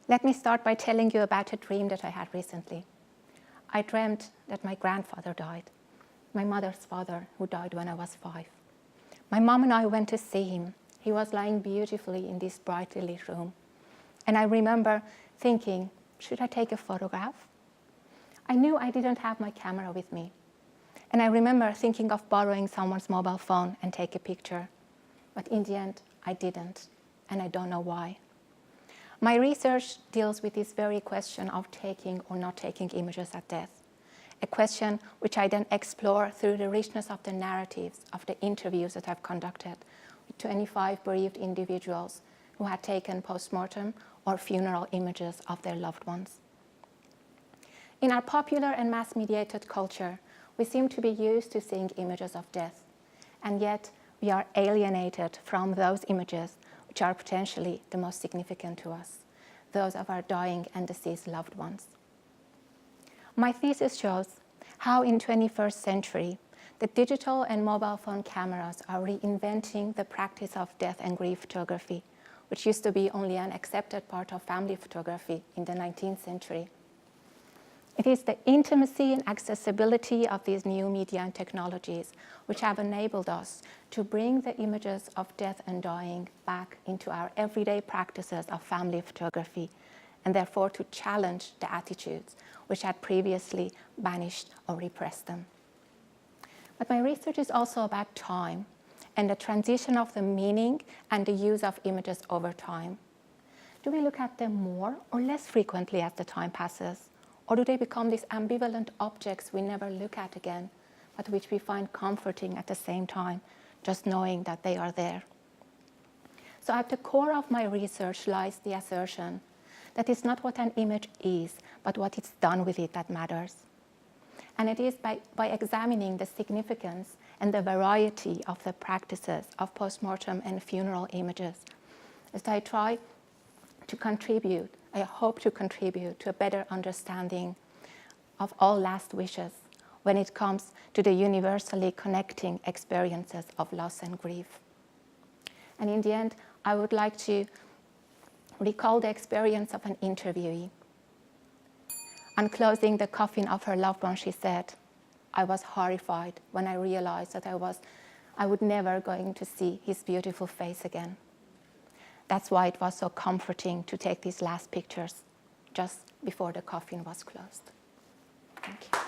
Let me start by telling you about a dream that I had recently. I dreamt that my grandfather died, my mother's father, who died when I was 5. My mom and I went to see him. He was lying beautifully in this brightly lit room. And I remember thinking, should I take a photograph? I knew I didn't have my camera with me. And I remember thinking of borrowing someone's mobile phone and take a picture. But in the end, I didn't, and I don't know why. My research deals with this very question of taking or not taking images at death, a question which I then explore through the richness of the narratives of the interviews that I've conducted with 25 bereaved individuals who had taken post-mortem or funeral images of their loved ones. In our popular and mass-mediated culture, we seem to be used to seeing images of death, and yet we are alienated from those images which are potentially the most significant to us, those of our dying and deceased loved ones. My thesis shows how in 21st century, the digital and mobile phone cameras are reinventing the practice of death and grief photography, which used to be only an accepted part of family photography in the 19th century. It is the intimacy and accessibility of these new media and technologies which have enabled us to bring the images of death and dying back into our everyday practices of family photography, and therefore to challenge the attitudes which had previously banished or repressed them. But my research is also about time and the transition of the meaning and the use of images over time. Do we look at them more or less frequently as the time passes? Or do they become these ambivalent objects we never look at again, but which we find comforting at the same time, just knowing that they are there? So at the core of my research lies the assertion that it's not what an image is, but what it's done with it that matters. And it is by examining the significance and the variety of the practices of post-mortem and funeral images that I try to contribute, I hope to contribute to a better understanding of all last wishes when it comes to the universally connecting experiences of loss and grief. And in the end, I would like to recall the experience of an interviewee. On closing the coffin of her loved one, she said, "I was horrified when I realized that I would never going to see his beautiful face again." That's why it was so comforting to take these last pictures just before the coffin was closed. Thank you.